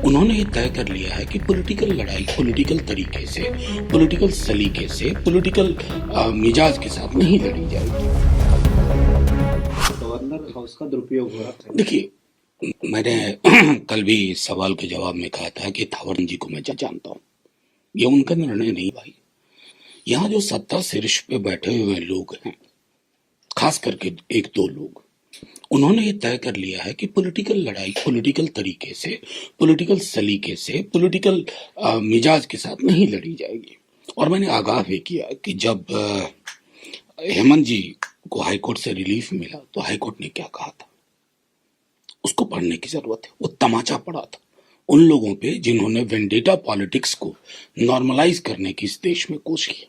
उन्होंने ये तय कर लिया है कि पॉलिटिकल लड़ाई पॉलिटिकल तरीके से, पॉलिटिकल सलीके से, पॉलिटिकल मिजाज के साथ नहीं लड़ी जाएगी। गवर्नर हाउस का दुरुपयोग हो रहा है। देखिए, मैंने कल भी इस सवाल के जवाब में कहा था कि थावरचंद जी को मैं जानता हूँ। ये उनका निर्णय नहीं भाई। यहाँ जो सत्ता शीर्ष पे बैठे हुए लोग हैं, खास करके एक दो लोग, उन्होंने ये तय कर लिया है कि पॉलिटिकल लड़ाई पॉलिटिकल तरीके से, पॉलिटिकल सलीके से, पॉलिटिकल मिजाज के साथ नहीं लड़ी जाएगी। और मैंने आगाह भी किया कि जब हेमंत जी को हाईकोर्ट से रिलीफ मिला तो हाईकोर्ट ने क्या कहा था, उसको पढ़ने की जरूरत है। वो तमाचा पड़ा था उन लोगों पे जिन्होंने वेंडेटा पॉलिटिक्स को नॉर्मलाइज करने की इस देश में कोशिश की।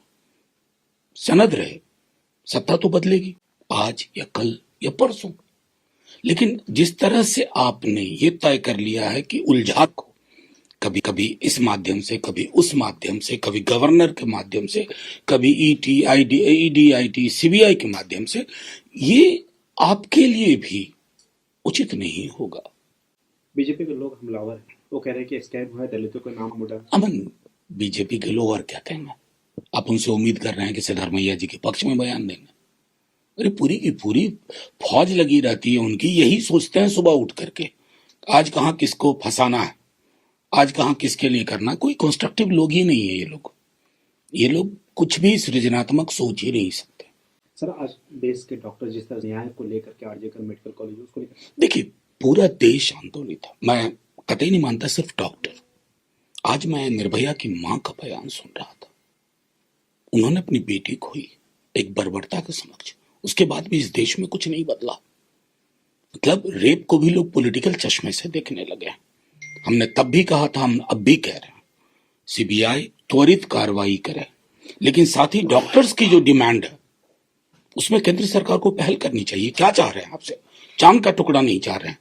सनद रहे, सत्ता तो बदलेगी आज या कल या परसों, लेकिन जिस तरह से आपने ये तय कर लिया है कि उलझा को कभी कभी इस माध्यम से, कभी उस माध्यम से, कभी गवर्नर के माध्यम से, कभी ईटी, ईडी, सीबीआई के माध्यम से, ये आपके लिए भी उचित नहीं होगा। बीजेपी के लोग हमलावर हैं, वो कह रहे हैं कि स्कैम हुआ है, दलितों का नाम मुड़ा। अमन, बीजेपी के लोग और क्या कहेंगे? आप उनसे उम्मीद कर रहे हैं कि सिद्धारमैया जी के पक्ष में बयान देंगे? अरे पूरी की पूरी फौज लगी रहती है उनकी, यही सोचते हैं सुबह उठ करके आज कहां किसको फंसाना है, आज कहां किसके लिए करना। कोई कंस्ट्रक्टिव लोग ही नहीं है ये लोग कुछ भी सृजनात्मक सोच ही नहीं सकते। सर, आज देश के डॉक्टर जिस तरह न्याय को लेकर के आरजेकर मेडिकल कॉलेज उसको लेकर, देखिए, पूरा देश आंदोलित था। मैं कतई नहीं मानता सिर्फ डॉक्टर। आज मैं निर्भया की मां का बयान सुन रहा था। उन्होंने अपनी बेटी खोई एक बर्बरता के समक्ष, उसके बाद भी इस देश में कुछ नहीं बदला। मतलब रेप को भी लोग पॉलिटिकल चश्मे से देखने लगे। हमने तब भी कहा था, हम अब भी कह रहे हैं, सीबीआई त्वरित कार्रवाई करे, लेकिन साथ ही डॉक्टर्स की जो डिमांड है उसमें केंद्र सरकार को पहल करनी चाहिए। क्या चाह रहे हैं आपसे? चांद का टुकड़ा नहीं चाह रहे हैं,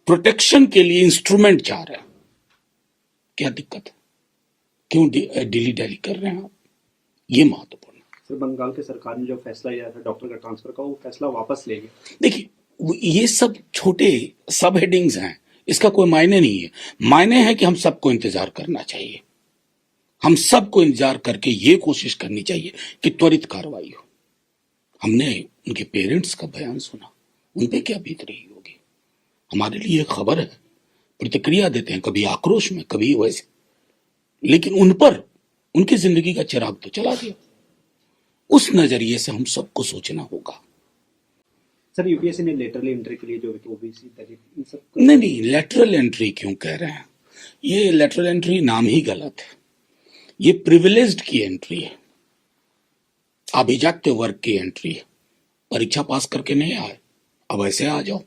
प्रोटेक्शन के लिए इंस्ट्रूमेंट चाह रहे हैं। क्या दिक्कत है? क्यों डिली डैली कर रहे हैं आप? ये महत्वपूर्ण है। सर, बंगाल की सरकार ने जो फैसला लिया था डॉक्टर का ट्रांसफर का, वो फैसला वापस ले गया। देखिए, ये सब छोटे सब हेडिंग्स हैं, इसका कोई मायने नहीं है। मायने है कि हम सबको इंतजार करना चाहिए। हम सबको इंतजार करके ये कोशिश करनी चाहिए कि त्वरित कार्रवाई हो। हमने उनके पेरेंट्स का बयान सुना, उन पे क्या बीत रही होगी। हमारे लिए खबर है, प्रतिक्रिया देते हैं, कभी आक्रोश में, कभी वैसे, लेकिन उन पर उनकी जिंदगी का चिराग तो चला गया। उस नजरिए से हम सबको सोचना होगा। सर, यूपीएससी ने लेटरल एंट्री के लिए जो ओबीसी दलित इन सब नहीं, लेटरल एंट्री क्यों कह रहे हैं? ये लेटरल एंट्री नाम ही गलत है। ये प्रिविलेज्ड की एंट्री है, अभिजात्य वर्ग की एंट्री है। परीक्षा पास करके नहीं आए, अब ऐसे आ जाओ।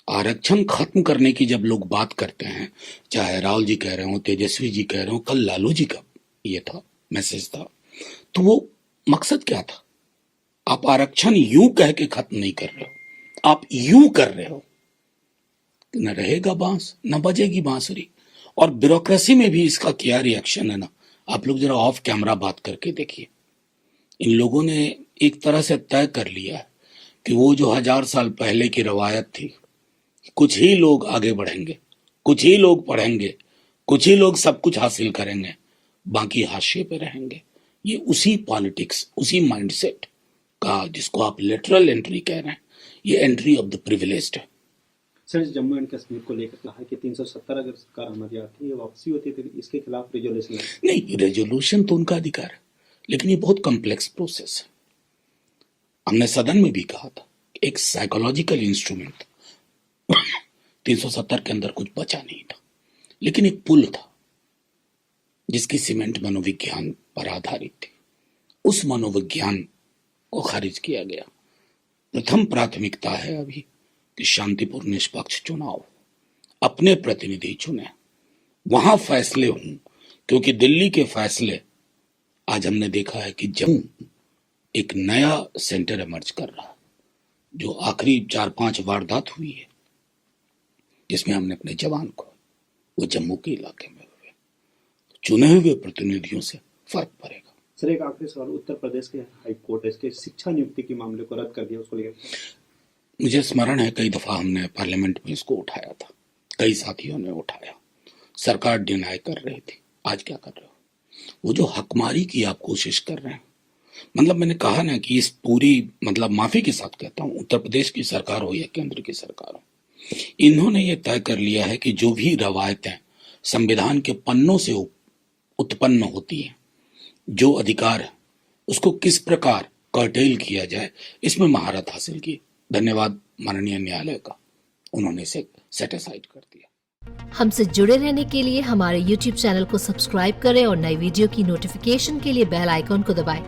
आरक्षण खत्म करने की जब लोग बात करते हैं, चाहे राहुल जी कह रहे हो, तेजस्वी जी कह रहे हो, कल लालू जी का ये था मैसेज था, तो वो मकसद क्या था? आप आरक्षण यूं कह के खत्म नहीं कर रहे हो, आप यूं कर रहे हो। न रहेगा बांस न बजेगी बांसुरी। और ब्यूरोक्रेसी में भी इसका क्या रिएक्शन है ना, आप लोग जरा ऑफ कैमरा बात करके देखिए। इन लोगों ने एक तरह से तय कर लिया है कि वो जो 1000 साल पहले की रवायत थी, कुछ ही लोग आगे बढ़ेंगे, कुछ ही लोग पढ़ेंगे, कुछ ही लोग सब कुछ हासिल करेंगे, बाकी हाशिए पे रहेंगे। ये उसी पॉलिटिक्स, उसी माइंडसेट का, जिसको आप लेटरल एंट्री कह रहे हैं, ये एंट्री ऑफ द प्रिविलेज्ड है। सर, जम्मू एंड कश्मीर को लेकर कहा कि 370 अगर सरकार हमारी आती है, वापसी होती है, तो इसके खिलाफ रेजोल्यूशन नहीं, रेजोल्यूशन तो उनका अधिकार है, लेकिन ये बहुत कॉम्प्लेक्स प्रोसेस है। हमने सदन में भी कहा था, एक साइकोलॉजिकल इंस्ट्रूमेंट 370 के अंदर कुछ बचा नहीं था, लेकिन एक पुल था जिसकी सीमेंट मनोविज्ञान पर आधारित थी। उस मनोविज्ञान को खारिज किया गया। प्रथम प्राथमिकता है अभी कि शांतिपूर्ण निष्पक्ष चुनाव, अपने प्रतिनिधि चुने, वहां फैसले हों, क्योंकि दिल्ली के फैसले, आज हमने देखा है कि जम्मू एक नया सेंटर इमर्ज कर रहा है। जो आखिरी 4-5 वारदात हुई है जिसमें हमने अपने जवान को, वो जम्मू के इलाके में हुए। चुने हुए प्रतिनिधियों से फर्क पड़ेगा। सर, एक आखिरी सवाल, उत्तर प्रदेश के हाई कोर्ट इसके शिक्षा नियुक्ति के मामले को रद्द कर दिया, उसको लेकर मुझे स्मरण है कई दफा हमने पार्लियामेंट में इसको उठाया था, कई साथियों ने उठाया। सरकार डिनाई कर रही थी, आज क्या कर रहे हो? वो जो हकमारी की आप कोशिश कर रहे हैं, मतलब मैंने कहा ना कि इस पूरी, मतलब माफी के साथ कहता हूं, उत्तर प्रदेश की सरकार हो या केंद्र की सरकार हो, इन्होंने ये तय कर लिया है कि जो भी रवायतें संविधान के पन्नों से उत्पन्न होती हैं, जो अधिकार है, उसको किस प्रकार कर्टेल किया जाए, इसमें महारत हासिल की। धन्यवाद माननीय न्यायालय का, उन्होंने इसे सेट असाइड कर दिया। हमसे जुड़े रहने के लिए हमारे YouTube चैनल को सब्सक्राइब करें और नई वीडियो की नोटिफिकेशन के लिए बेल आइकॉन को दबाएं।